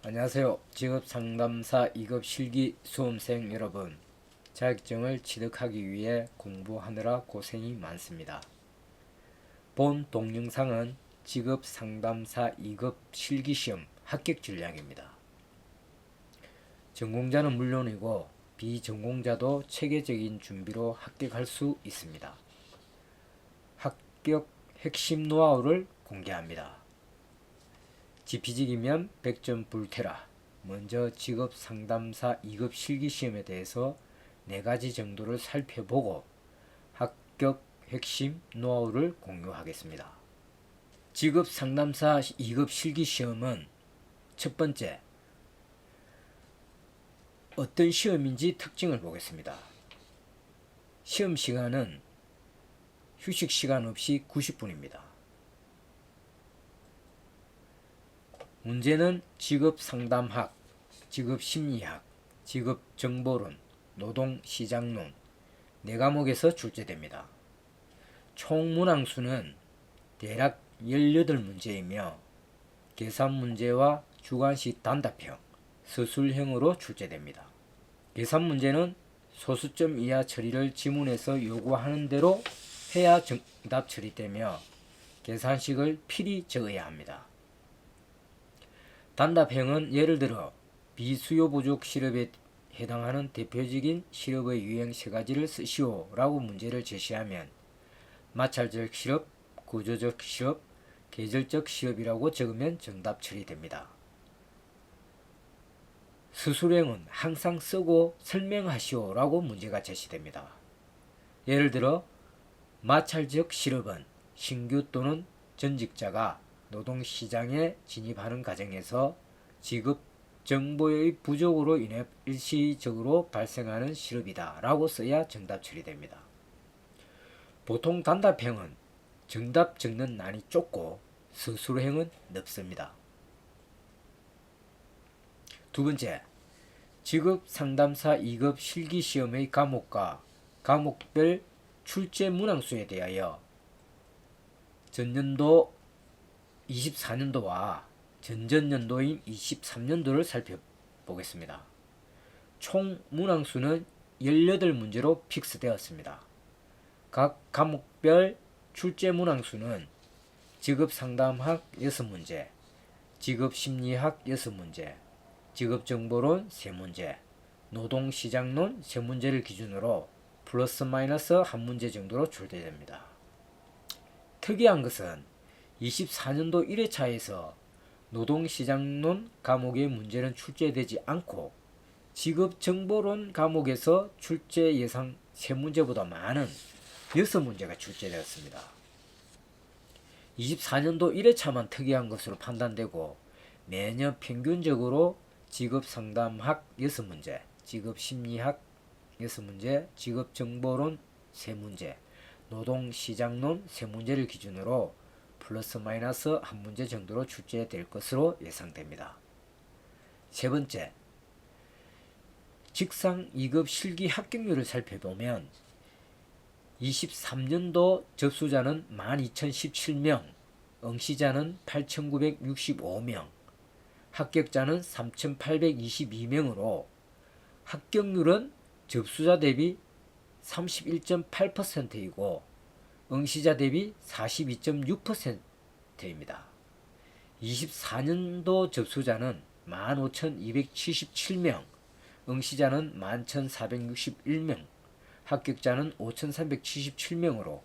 안녕하세요. 직업상담사 2급 실기 수험생 여러분. 자격증을 취득하기 위해 공부하느라 고생이 많습니다. 본 동영상은 직업상담사 2급 실기시험 합격 전략입니다. 전공자는 물론이고 비전공자도 체계적인 준비로 합격할 수 있습니다. 합격 핵심 노하우를 공개합니다. 지피직이면 100점 불태라. 먼저 직업상담사 2급 실기시험에 대해서 4가지 정도를 살펴보고 합격 핵심 노하우를 공유하겠습니다. 직업상담사 2급 실기시험은 첫 번째, 어떤 시험인지 특징을 보겠습니다. 시험 시간은 휴식 시간 없이 90분입니다. 문제는 직업상담학, 직업심리학, 직업정보론, 노동시장론 4과목에서 출제됩니다. 총 문항수는 대략 18문제이며 계산 문제와 주관식 단답형, 서술형으로 출제됩니다. 계산 문제는 소수점 이하 처리를 지문에서 요구하는 대로 해야 정답 처리되며 계산식을 필히 적어야 합니다. 단답형은 예를 들어 비수요 부족 시럽에 해당하는 대표적인 시럽의 유형 3가지를 쓰시오 라고 문제를 제시하면 마찰적 시럽, 구조적 시럽, 계절적 시럽이라고 적으면 정답 처리됩니다. 서술형은 항상 쓰고 설명하시오 라고 문제가 제시됩니다. 예를 들어 마찰적 시럽은 신규 또는 전직자가 노동시장에 진입하는 과정에서 직업 정보의 부족으로 인해 일시적으로 발생하는 시럽이다 라고 써야 정답 처리됩니다. 보통 단답형은 정답 적는 난이 좁고 서술형은 넓습니다. 두 번째, 직업상담사 2급 실기시험의 과목과 과목별 출제 문항수에 대하여 전년도 24년도와 전전년도인 23년도를 살펴보겠습니다. 총 문항수는 18문제로 픽스되었습니다. 각 과목별 출제 문항수는 직업상담학 6문제, 직업심리학 6문제, 직업정보론 3문제, 노동시장론 3문제를 기준으로 플러스 마이너스 1문제 정도로 출제됩니다. 특이한 것은 24년도 1회차에서 노동시장론 과목의 문제는 출제되지 않고 직업정보론 과목에서 출제 예상 3문제보다 많은 6문제가 출제되었습니다. 24년도 1회차만 특이한 것으로 판단되고 매년 평균적으로 직업상담학 6문제, 직업심리학 6문제, 직업정보론 3문제, 노동시장론 3문제를 기준으로 플러스 마이너스 1문제 정도로 출제될 것으로 예상됩니다. 세 번째, 직상 2급 실기 합격률을 살펴보면 23년도 접수자는 12,017명, 응시자는 8,965명, 합격자는 3,822명으로 합격률은 접수자 대비 31.8%이고 응시자 대비 42.6%입니다. 24년도 접수자는 15,277명, 응시자는 11,461명, 합격자는 5,377명으로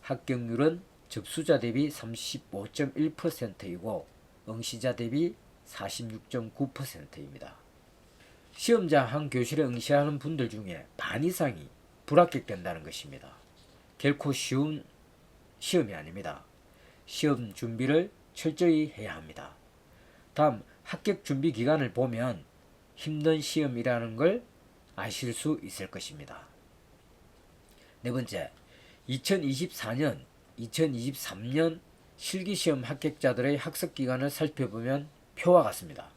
합격률은 접수자 대비 35.1%이고 응시자 대비 46.9%입니다. 시험자 한 교실에 응시하는 분들 중에 반 이상이 불합격된다는 것입니다. 결코 쉬운 시험이 아닙니다. 시험 준비를 철저히 해야 합니다. 다음, 합격 준비 기간을 보면 힘든 시험이라는 걸 아실 수 있을 것입니다. 네 번째, 2024년, 2023년 실기시험 합격자들의 학습기간을 살펴보면 표와 같습니다.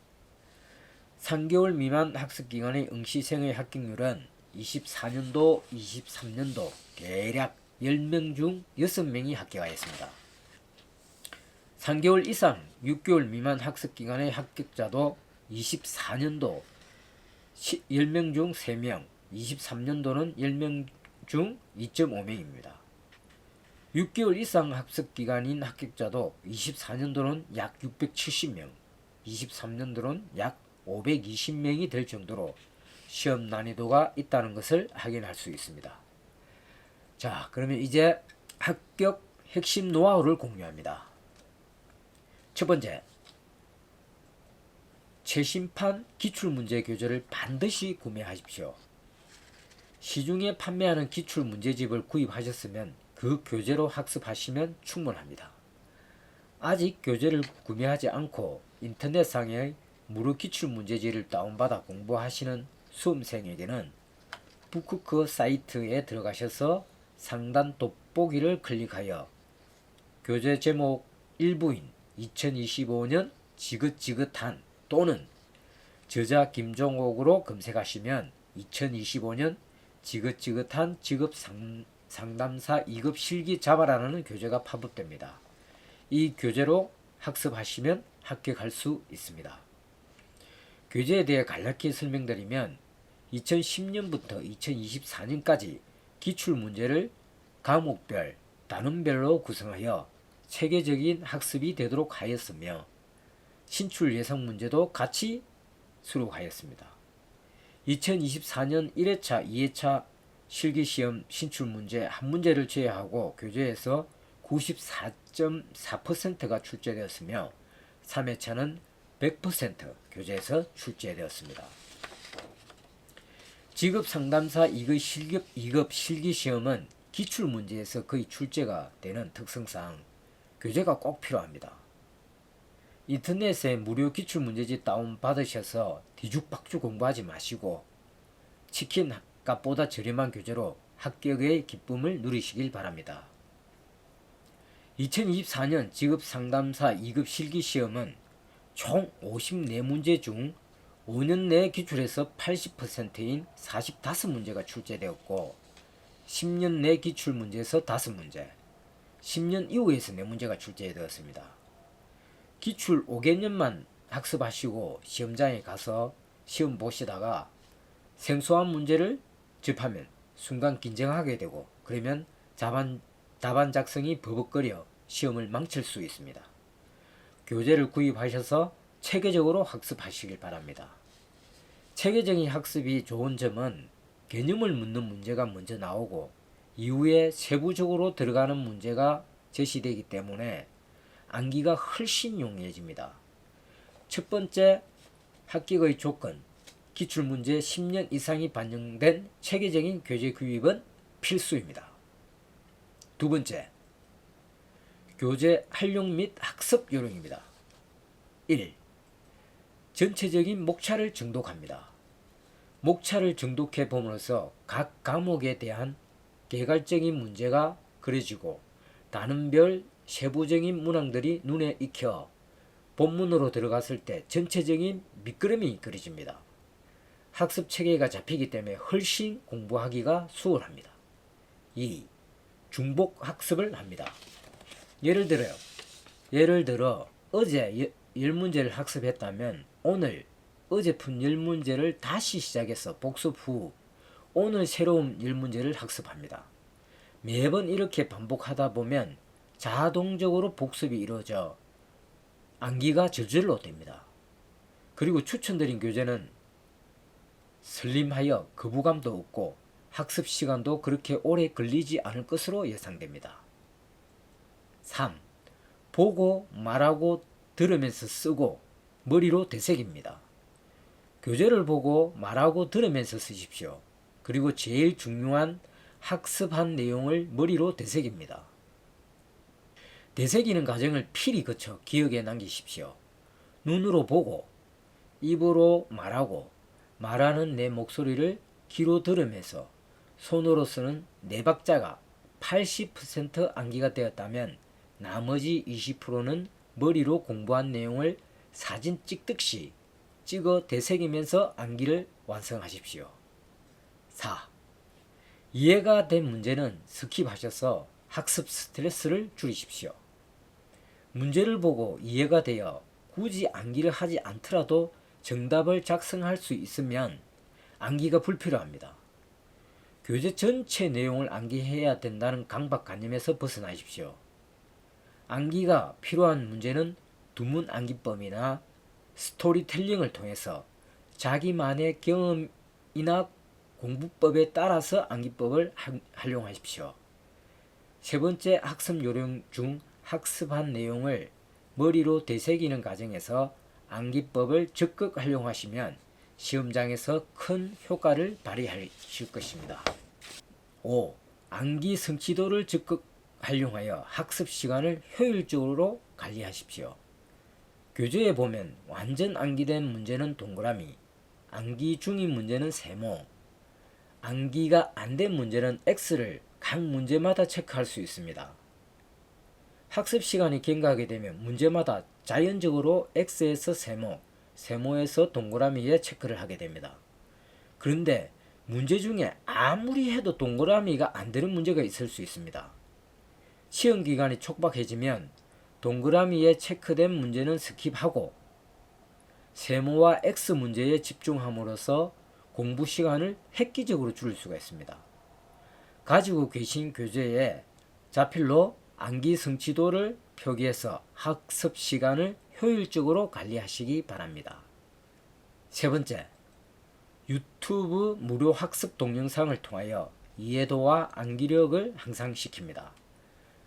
3개월 미만 학습기간의 응시생의 합격률은 24년도, 23년도 대략 10명 중 6명이 합격하였습니다. 3개월 이상 6개월 미만 학습기간의 합격자도 24년도 10명 중 3명, 23년도는 10명 중 2.5명입니다. 6개월 이상 학습 기간인 합격자도 24년도는 약 670명, 23년도는 약 520명이 될 정도로 시험 난이도가 있다는 것을 확인할 수 있습니다. 자, 그러면 이제 합격 핵심 노하우를 공유합니다. 첫 번째, 최신판 기출문제 교재를 반드시 구매하십시오. 시중에 판매하는 기출문제집을 구입하셨으면 그 교재로 학습하시면 충분합니다. 아직 교재를 구매하지 않고 인터넷상의 무료 기출문제집을 다운받아 공부하시는 수험생에게는 북크크 사이트에 들어가셔서 상단 돋보기를 클릭하여 교재 제목 일부인 2025년 지긋지긋한 또는 저자 김종옥으로 검색하시면 2025년 지긋지긋한 직업 상담사 2급 실기 잡아라는 교재가 팝업됩니다. 이 교재로 학습하시면 합격할 수 있습니다. 교재에 대해 간략히 설명드리면 2010년부터 2024년까지 기출문제를 과목별, 단원별로 구성하여 체계적인 학습이 되도록 하였으며 신출 예상 문제도 같이 수록하였습니다. 2024년 1회차, 2회차 실기시험 신출문제 한 문제를 제외하고 교재에서 94.4%가 출제되었으며 3회차는 100% 교재에서 출제되었습니다. 직업상담사 2급 실기시험은 기출문제에서 거의 출제가 되는 특성상 교재가 꼭 필요합니다. 인터넷에 무료 기출문제집 다운받으셔서 뒤죽박죽 공부하지 마시고 치킨 값보다 저렴한 교재로 합격의 기쁨을 누리시길 바랍니다. 2024년 직업상담사 2급 실기시험은 총 54문제 중 5년 내에 기출해서 80%인 45문제가 출제되었고 10년 내 기출문제에서 5문제, 10년 이후에서 4문제가 출제되었습니다. 기출 5개년만 학습하시고 시험장에 가서 시험 보시다가 생소한 문제를 접하면 순간 긴장하게 되고 그러면 답안 작성이 버벅거려 시험을 망칠 수 있습니다. 교재를 구입하셔서 체계적으로 학습하시길 바랍니다. 체계적인 학습이 좋은 점은 개념을 묻는 문제가 먼저 나오고 이후에 세부적으로 들어가는 문제가 제시되기 때문에 암기가 훨씬 용이해집니다. 첫 번째, 합격의 조건, 기출문제 10년 이상이 반영된 체계적인 교재 구입은 필수입니다. 두 번째, 교재 활용 및 학습 요령입니다. 1. 전체적인 목차를 정독합니다. 목차를 정독해 봄으로써 각 과목에 대한 개괄적인 문제가 그려지고 단원별 세부적인 문항들이 눈에 익혀 본문으로 들어갔을 때 전체적인 밑그림이 그려집니다. 학습 체계가 잡히기 때문에 훨씬 공부하기가 수월합니다. 2. 중복 학습을 합니다. 예를 들어 어제 10문제를 학습했다면 오늘 어제 푼 10문제를 다시 시작해서 복습 후 오늘 새로운 10문제를 학습합니다. 매번 이렇게 반복하다 보면 자동적으로 복습이 이루어져 암기가 저절로 됩니다. 그리고 추천드린 교재는 슬림하여 거부감도 없고 학습 시간도 그렇게 오래 걸리지 않을 것으로 예상됩니다. 3. 보고 말하고 들으면서 쓰고 머리로 되새깁니다. 교재를 보고 말하고 들으면서 쓰십시오. 그리고 제일 중요한 학습한 내용을 머리로 되새깁니다. 되새기는 과정을 필히 거쳐 기억에 남기십시오. 눈으로 보고 입으로 말하고 말하는 내 목소리를 귀로 들으면서 손으로 쓰는 네 박자가 80% 암기가 되었다면 나머지 20%는 머리로 공부한 내용을 사진 찍듯이 찍어 되새기면서 암기를 완성하십시오. 4. 이해가 된 문제는 스킵하셔서 학습 스트레스를 줄이십시오. 문제를 보고 이해가 되어 굳이 암기를 하지 않더라도 정답을 작성할 수 있으면 암기가 불필요합니다. 교재 전체 내용을 암기해야 된다는 강박관념에서 벗어나십시오. 암기가 필요한 문제는 두문 암기법이나 스토리텔링을 통해서 자기만의 경험이나 공부법에 따라서 암기법을 활용하십시오. 세 번째 학습 요령 중 학습한 내용을 머리로 되새기는 과정에서 암기법을 적극 활용하시면 시험장에서 큰 효과를 발휘하실 것입니다. 5. 암기 성취도를 적극 활용하여 학습 시간을 효율적으로 관리하십시오. 교재에 보면 완전 암기된 문제는 동그라미, 암기 중인 문제는 세모, 암기가 안 된 문제는 X를 각 문제마다 체크할 수 있습니다. 학습 시간이 경과하게 되면 문제마다 자연적으로 X에서 세모, 세모에서 동그라미에 체크를 하게 됩니다. 그런데 문제 중에 아무리 해도 동그라미가 안 되는 문제가 있을 수 있습니다. 시험 기간이 촉박해지면 동그라미에 체크된 문제는 스킵하고 세모와 X 문제에 집중함으로써 공부 시간을 획기적으로 줄일 수가 있습니다. 가지고 계신 교재에 자필로 암기 성취도를 표기해서 학습 시간을 효율적으로 관리하시기 바랍니다. 세 번째, 유튜브 무료 학습 동영상을 통하여 이해도와 암기력을 향상시킵니다.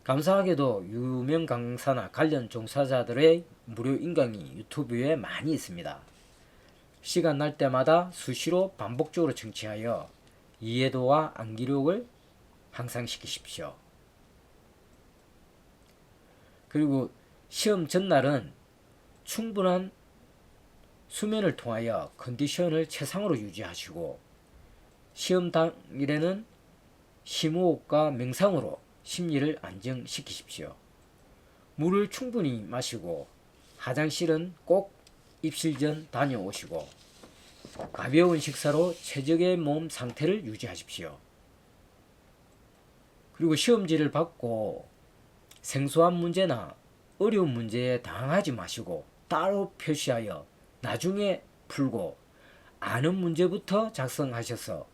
감사하게도 유명 강사나 관련 종사자들의 무료 인강이 유튜브에 많이 있습니다. 시간 날 때마다 수시로 반복적으로 청취하여 이해도와 암기력을 향상시키십시오. 그리고 시험 전날은 충분한 수면을 통하여 컨디션을 최상으로 유지하시고 시험 당일에는 심호흡과 명상으로 심리를 안정시키십시오. 물을 충분히 마시고 화장실은 꼭 입실 전 다녀오시고 가벼운 식사로 최적의 몸 상태를 유지하십시오. 그리고 시험지를 받고 생소한 문제나 어려운 문제에 당하지 마시고 따로 표시하여 나중에 풀고 아는 문제부터 작성하셔서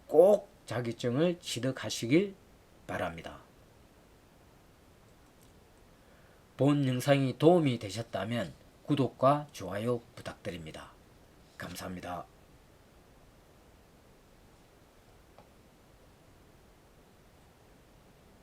꼭 자격증을 취득하시길 바랍니다. 본 영상이 도움이 되셨다면 구독과 좋아요 부탁드립니다. 감사합니다.